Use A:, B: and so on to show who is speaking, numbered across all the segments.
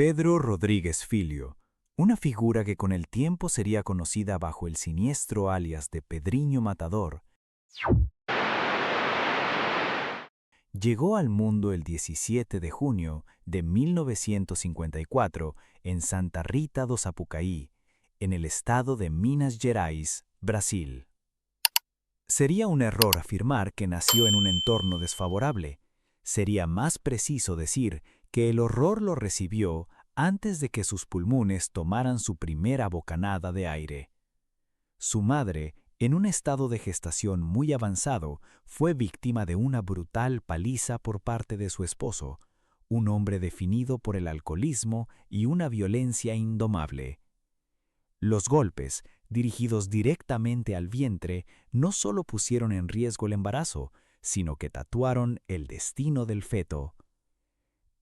A: Pedro Rodríguez Filho, una figura que con el tiempo sería conocida bajo el siniestro alias de Pedriño Matador, llegó al mundo el 17 de junio de 1954 en Santa Rita do Sapucaí, en el estado de Minas Gerais, Brasil. Sería un error afirmar que nació en un entorno desfavorable. Sería más preciso decir que el horror lo recibió antes de que sus pulmones tomaran su primera bocanada de aire. Su madre, en un estado de gestación muy avanzado, fue víctima de una brutal paliza por parte de su esposo, un hombre definido por el alcoholismo y una violencia indomable. Los golpes, dirigidos directamente al vientre, no solo pusieron en riesgo el embarazo, sino que tatuaron el destino del feto.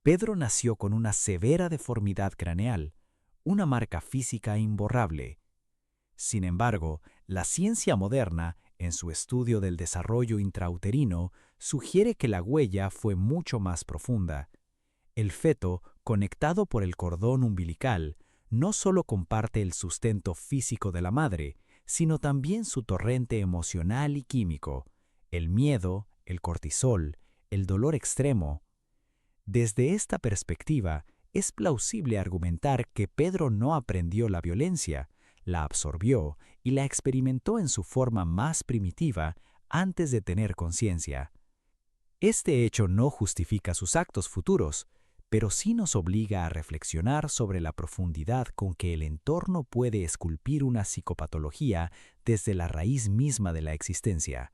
A: Pedro nació con una severa deformidad craneal, una marca física imborrable. Sin embargo, la ciencia moderna, en su estudio del desarrollo intrauterino, sugiere que la huella fue mucho más profunda. El feto, conectado por el cordón umbilical, no solo comparte el sustento físico de la madre, sino también su torrente emocional y químico, el miedo, el cortisol, el dolor extremo. Desde esta perspectiva, es plausible argumentar que Pedro no aprendió la violencia, la absorbió y la experimentó en su forma más primitiva antes de tener conciencia. Este hecho no justifica sus actos futuros, pero sí nos obliga a reflexionar sobre la profundidad con que el entorno puede esculpir una psicopatología desde la raíz misma de la existencia.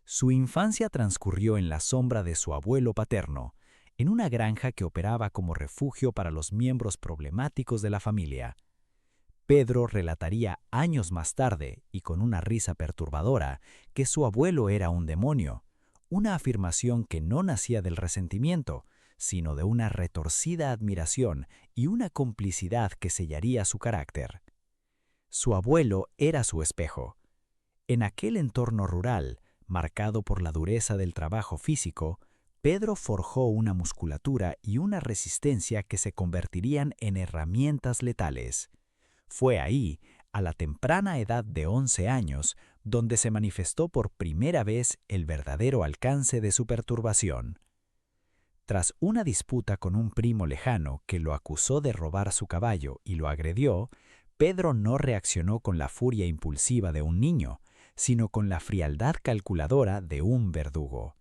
A: Su infancia transcurrió en la sombra de su abuelo paterno, en una granja que operaba como refugio para los miembros problemáticos de la familia. Pedro relataría años más tarde, y con una risa perturbadora, que su abuelo era un demonio, una afirmación que no nacía del resentimiento, sino de una retorcida admiración y una complicidad que sellaría su carácter. Su abuelo era su espejo. En aquel entorno rural, marcado por la dureza del trabajo físico, Pedro forjó una musculatura y una resistencia que se convertirían en herramientas letales. Fue ahí, a la temprana edad de 11 años, donde se manifestó por primera vez el verdadero alcance de su perturbación. Tras una disputa con un primo lejano que lo acusó de robar su caballo y lo agredió, Pedro no reaccionó con la furia impulsiva de un niño, sino con la frialdad calculadora de un verdugo.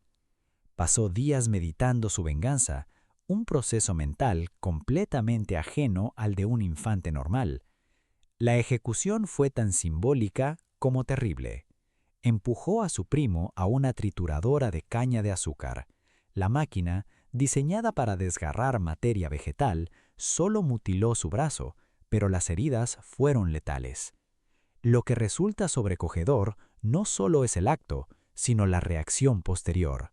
A: Pasó días meditando su venganza, un proceso mental completamente ajeno al de un infante normal. La ejecución fue tan simbólica como terrible. Empujó a su primo a una trituradora de caña de azúcar. La máquina, diseñada para desgarrar materia vegetal, solo mutiló su brazo, pero las heridas fueron letales. Lo que resulta sobrecogedor no solo es el acto, sino la reacción posterior.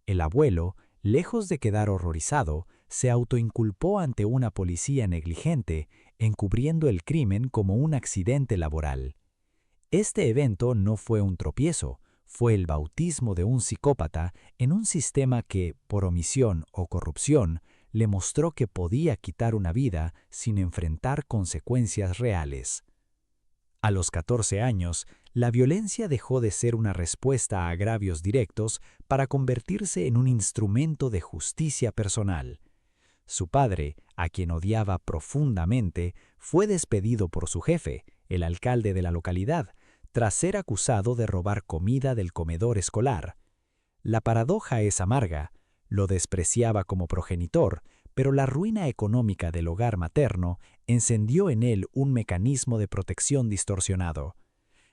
A: El abuelo, lejos de quedar horrorizado, se autoinculpó ante una policía negligente, encubriendo el crimen como un accidente laboral. Este evento no fue un tropiezo, fue el bautismo de un psicópata en un sistema que, por omisión o corrupción, le mostró que podía quitar una vida sin enfrentar consecuencias reales. A los 14 años, la violencia dejó de ser una respuesta a agravios directos para convertirse en un instrumento de justicia personal. Su padre, a quien odiaba profundamente, fue despedido por su jefe, el alcalde de la localidad, tras ser acusado de robar comida del comedor escolar. La paradoja es amarga, lo despreciaba como progenitor, pero la ruina económica del hogar materno encendió en él un mecanismo de protección distorsionado.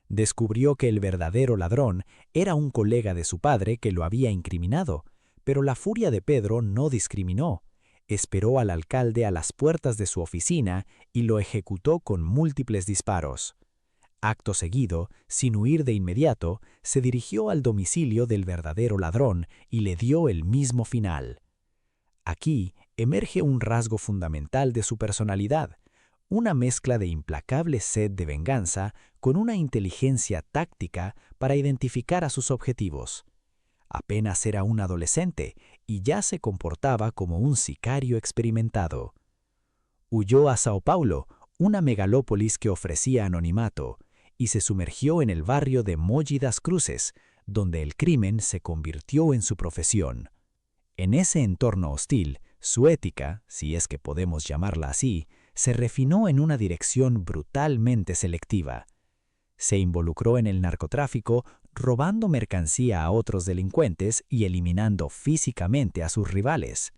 A: Descubrió que el verdadero ladrón era un colega de su padre que lo había incriminado, pero la furia de Pedro no discriminó. Esperó al alcalde a las puertas de su oficina y lo ejecutó con múltiples disparos. Acto seguido, sin huir de inmediato, se dirigió al domicilio del verdadero ladrón y le dio el mismo final. Aquí emerge un rasgo fundamental de su personalidad, una mezcla de implacable sed de venganza con una inteligencia táctica para identificar a sus objetivos. Apenas era un adolescente y ya se comportaba como un sicario experimentado. Huyó a Sao Paulo, una megalópolis que ofrecía anonimato, y se sumergió en el barrio de Mogi das Cruzes, donde el crimen se convirtió en su profesión. En ese entorno hostil, su ética, si es que podemos llamarla así, se refinó en una dirección brutalmente selectiva. Se involucró en el narcotráfico, robando mercancía a otros delincuentes y eliminando físicamente a sus rivales.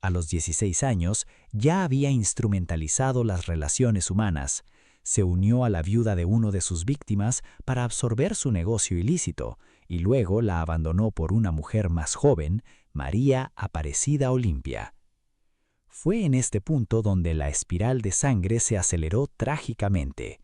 A: A los 16 años ya había instrumentalizado las relaciones humanas. Se unió a la viuda de uno de sus víctimas para absorber su negocio ilícito y luego la abandonó por una mujer más joven, María Aparecida Olimpia. Fue en este punto donde la espiral de sangre se aceleró trágicamente.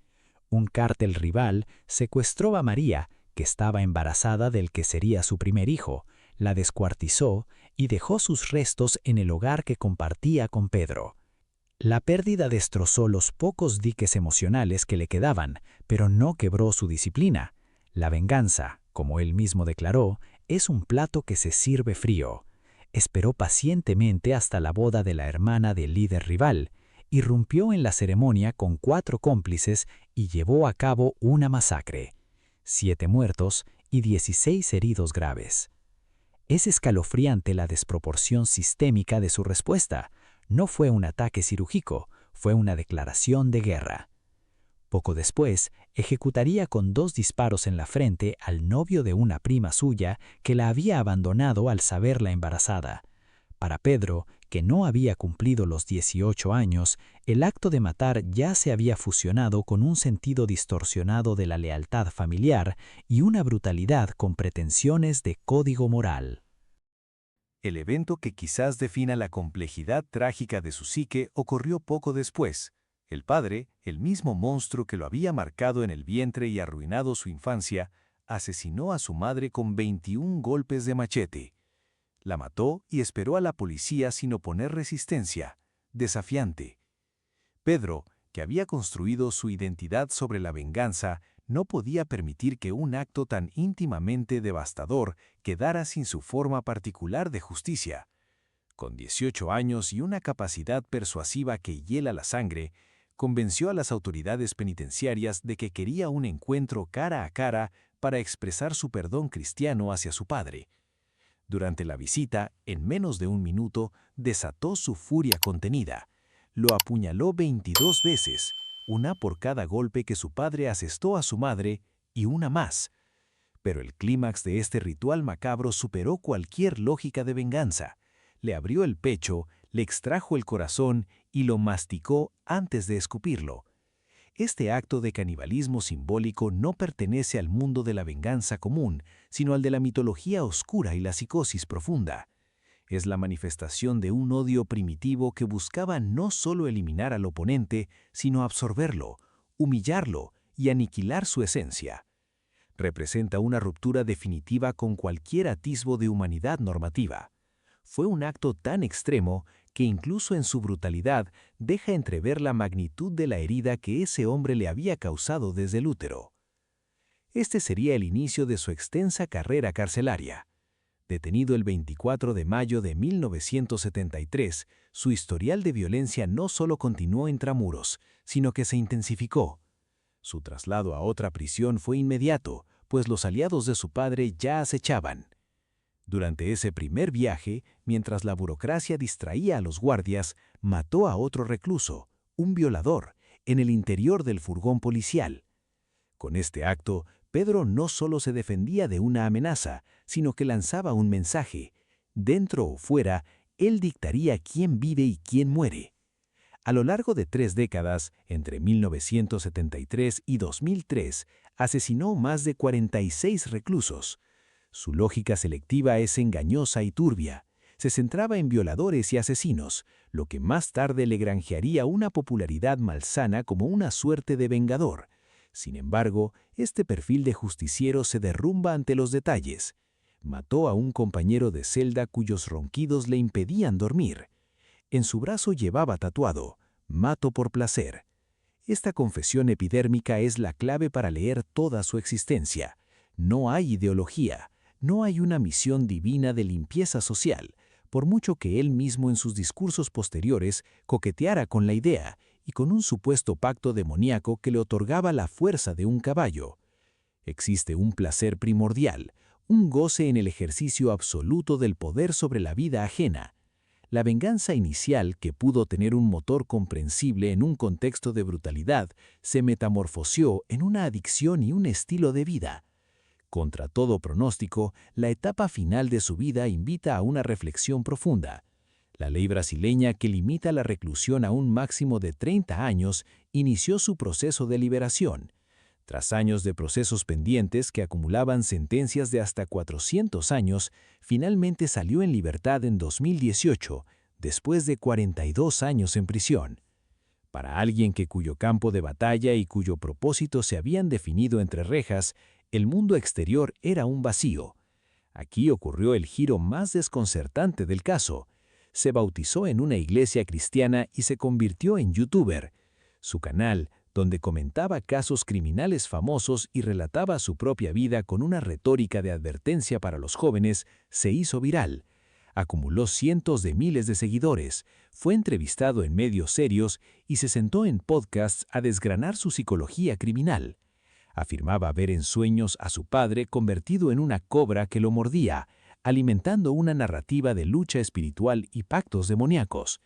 A: Un cártel rival secuestró a María, que estaba embarazada del que sería su primer hijo, la descuartizó y dejó sus restos en el hogar que compartía con Pedro. La pérdida destrozó los pocos diques emocionales que le quedaban, pero no quebró su disciplina. La venganza, como él mismo declaró, es un plato que se sirve frío. Esperó pacientemente hasta la boda de la hermana del líder rival, irrumpió en la ceremonia con 4 cómplices y llevó a cabo una masacre. 7 muertos y 16 heridos graves. Es escalofriante la desproporción sistémica de su respuesta. No fue un ataque quirúrgico, fue una declaración de guerra. Poco después, ejecutaría con 2 disparos en la frente al novio de una prima suya que la había abandonado al saberla embarazada. Para Pedro, que no había cumplido los 18 años, el acto de matar ya se había fusionado con un sentido distorsionado de la lealtad familiar y una brutalidad con pretensiones de código moral.
B: El evento que quizás defina la complejidad trágica de su psique ocurrió poco después. El padre, el mismo monstruo que lo había marcado en el vientre y arruinado su infancia, asesinó a su madre con 21 golpes de machete. La mató y esperó a la policía sin oponer resistencia, desafiante. Pedro, que había construido su identidad sobre la venganza, no podía permitir que un acto tan íntimamente devastador quedara sin su forma particular de justicia. Con 18 años y una capacidad persuasiva que hiela la sangre, convenció a las autoridades penitenciarias de que quería un encuentro cara a cara para expresar su perdón cristiano hacia su padre. Durante la visita, en menos de 1 minuto, desató su furia contenida. Lo apuñaló 22 veces, una por cada golpe que su padre asestó a su madre y una más. Pero el clímax de este ritual macabro superó cualquier lógica de venganza. Le abrió el pecho, le extrajo el corazón y lo masticó antes de escupirlo. Este acto de canibalismo simbólico no pertenece al mundo de la venganza común, sino al de la mitología oscura y la psicosis profunda. Es la manifestación de un odio primitivo que buscaba no solo eliminar al oponente, sino absorberlo, humillarlo y aniquilar su esencia. Representa una ruptura definitiva con cualquier atisbo de humanidad normativa. Fue un acto tan extremo que incluso en su brutalidad deja entrever la magnitud de la herida que ese hombre le había causado desde el útero. Este sería el inicio de su extensa carrera carcelaria. Detenido el 24 de mayo de 1973, su historial de violencia no solo continuó intramuros, sino que se intensificó. Su traslado a otra prisión fue inmediato, pues los aliados de su padre ya acechaban. Durante ese primer viaje, mientras la burocracia distraía a los guardias, mató a otro recluso, un violador, en el interior del furgón policial. Con este acto, Pedro no solo se defendía de una amenaza, sino que lanzaba un mensaje. Dentro o fuera, él dictaría quién vive y quién muere. A lo largo de 3 décadas, entre 1973 y 2003, asesinó más de 46 reclusos. Su lógica selectiva es engañosa y turbia. Se centraba en violadores y asesinos, lo que más tarde le granjearía una popularidad malsana como una suerte de vengador. Sin embargo, este perfil de justiciero se derrumba ante los detalles. Mató a un compañero de celda cuyos ronquidos le impedían dormir. En su brazo llevaba tatuado, «Mato por placer». Esta confesión epidérmica es la clave para leer toda su existencia. No hay ideología, no hay una misión divina de limpieza social. por mucho que él mismo en sus discursos posteriores coqueteara con la idea y con un supuesto pacto demoníaco que le otorgaba la fuerza de un caballo. Existe un placer primordial, un goce en el ejercicio absoluto del poder sobre la vida ajena. La venganza inicial, que pudo tener un motor comprensible en un contexto de brutalidad, se metamorfoseó en una adicción y un estilo de vida. Contra todo pronóstico, la etapa final de su vida invita a una reflexión profunda. La ley brasileña, que limita la reclusión a un máximo de 30 años, inició su proceso de liberación. Tras años de procesos pendientes que acumulaban sentencias de hasta 400 años, finalmente salió en libertad en 2018, después de 42 años en prisión. Para alguien cuyo campo de batalla y cuyo propósito se habían definido entre rejas, el mundo exterior era un vacío. Aquí ocurrió el giro más desconcertante del caso. Se bautizó en una iglesia cristiana y se convirtió en youtuber. Su canal, donde comentaba casos criminales famosos y relataba su propia vida con una retórica de advertencia para los jóvenes, se hizo viral. Acumuló cientos de miles de seguidores, fue entrevistado en medios serios y se sentó en podcasts a desgranar su psicología criminal. Afirmaba ver en sueños a su padre convertido en una cobra que lo mordía, alimentando una narrativa de lucha espiritual y pactos demoníacos.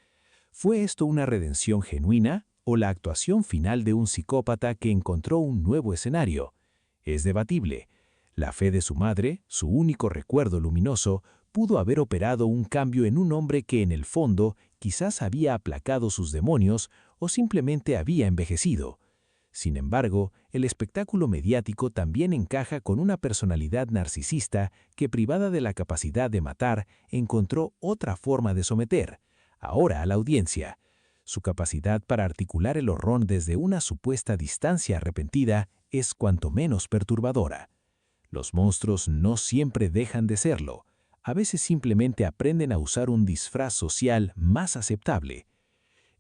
B: ¿Fue esto una redención genuina o la actuación final de un psicópata que encontró un nuevo escenario? Es debatible. La fe de su madre, su único recuerdo luminoso, pudo haber operado un cambio en un hombre que en el fondo quizás había aplacado sus demonios o simplemente había envejecido. Sin embargo, el espectáculo mediático también encaja con una personalidad narcisista que, privada de la capacidad de matar, encontró otra forma de someter, ahora a la audiencia. Su capacidad para articular el horror desde una supuesta distancia arrepentida es cuanto menos perturbadora. Los monstruos no siempre dejan de serlo. A veces simplemente aprenden a usar un disfraz social más aceptable.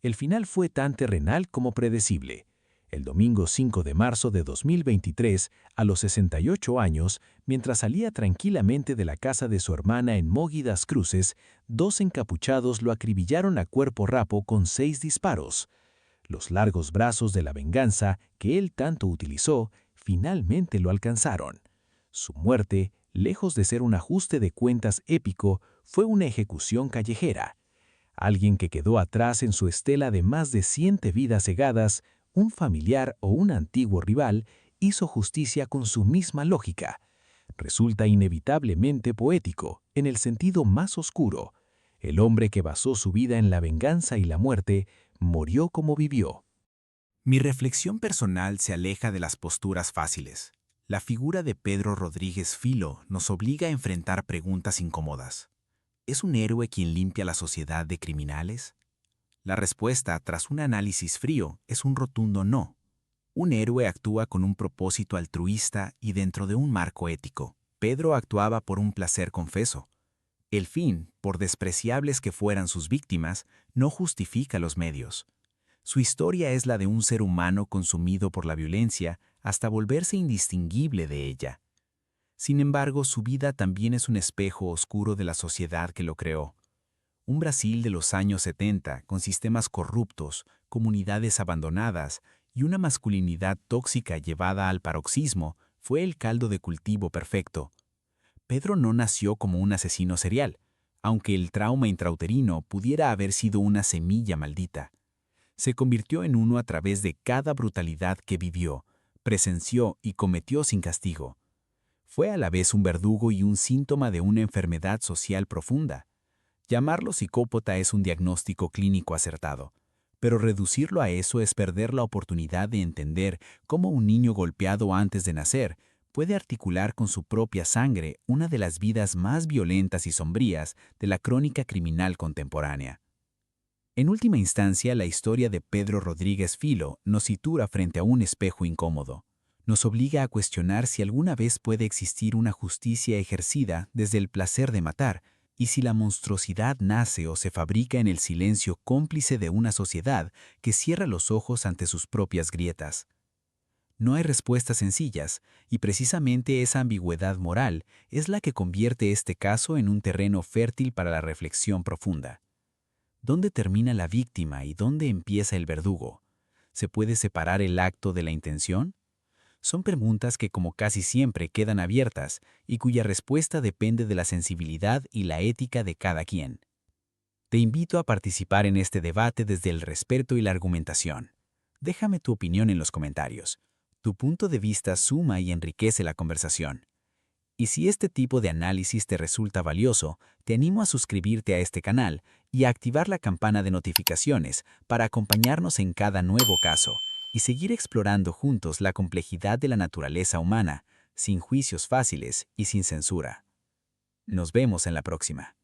B: El final fue tan terrenal como predecible. El domingo 5 de marzo de 2023, a los 68 años, mientras salía tranquilamente de la casa de su hermana en Mogi das Cruzes, 2 encapuchados lo acribillaron a cuerpo rapo con 6 disparos. Los largos brazos de la venganza, que él tanto utilizó, finalmente lo alcanzaron. Su muerte, lejos de ser un ajuste de cuentas épico, fue una ejecución callejera. Alguien que quedó atrás en su estela de más de 100 vidas cegadas, un familiar o un antiguo rival, hizo justicia con su misma lógica. Resulta inevitablemente poético, en el sentido más oscuro. El hombre que basó su vida en la venganza y la muerte, murió como vivió.
A: Mi reflexión personal se aleja de las posturas fáciles. La figura de Pedro Rodríguez Filo nos obliga a enfrentar preguntas incómodas. ¿Es un héroe quien limpia la sociedad de criminales? La respuesta, tras un análisis frío, es un rotundo no. Un héroe actúa con un propósito altruista y dentro de un marco ético. Pedro actuaba por un placer confeso. El fin, por despreciables que fueran sus víctimas, no justifica los medios. Su historia es la de un ser humano consumido por la violencia hasta volverse indistinguible de ella. Sin embargo, su vida también es un espejo oscuro de la sociedad que lo creó. Un Brasil de los años 70, con sistemas corruptos, comunidades abandonadas y una masculinidad tóxica llevada al paroxismo, fue el caldo de cultivo perfecto. Pedro no nació como un asesino serial, aunque el trauma intrauterino pudiera haber sido una semilla maldita. Se convirtió en uno a través de cada brutalidad que vivió, presenció y cometió sin castigo. Fue a la vez un verdugo y un síntoma de una enfermedad social profunda. Llamarlo psicópata es un diagnóstico clínico acertado, pero reducirlo a eso es perder la oportunidad de entender cómo un niño golpeado antes de nacer puede articular con su propia sangre una de las vidas más violentas y sombrías de la crónica criminal contemporánea. En última instancia, la historia de Pedro Rodríguez Filo nos sitúa frente a un espejo incómodo. Nos obliga a cuestionar si alguna vez puede existir una justicia ejercida desde el placer de matar, y si la monstruosidad nace o se fabrica en el silencio cómplice de una sociedad que cierra los ojos ante sus propias grietas. No hay respuestas sencillas, y precisamente esa ambigüedad moral es la que convierte este caso en un terreno fértil para la reflexión profunda. ¿Dónde termina la víctima y dónde empieza el verdugo? ¿Se puede separar el acto de la intención? Son preguntas que, como casi siempre, quedan abiertas y cuya respuesta depende de la sensibilidad y la ética de cada quien. Te invito a participar en este debate desde el respeto y la argumentación. Déjame tu opinión en los comentarios. Tu punto de vista suma y enriquece la conversación. Y si este tipo de análisis te resulta valioso, te animo a suscribirte a este canal y a activar la campana de notificaciones para acompañarnos en cada nuevo caso y seguir explorando juntos la complejidad de la naturaleza humana, sin juicios fáciles y sin censura. Nos vemos en la próxima.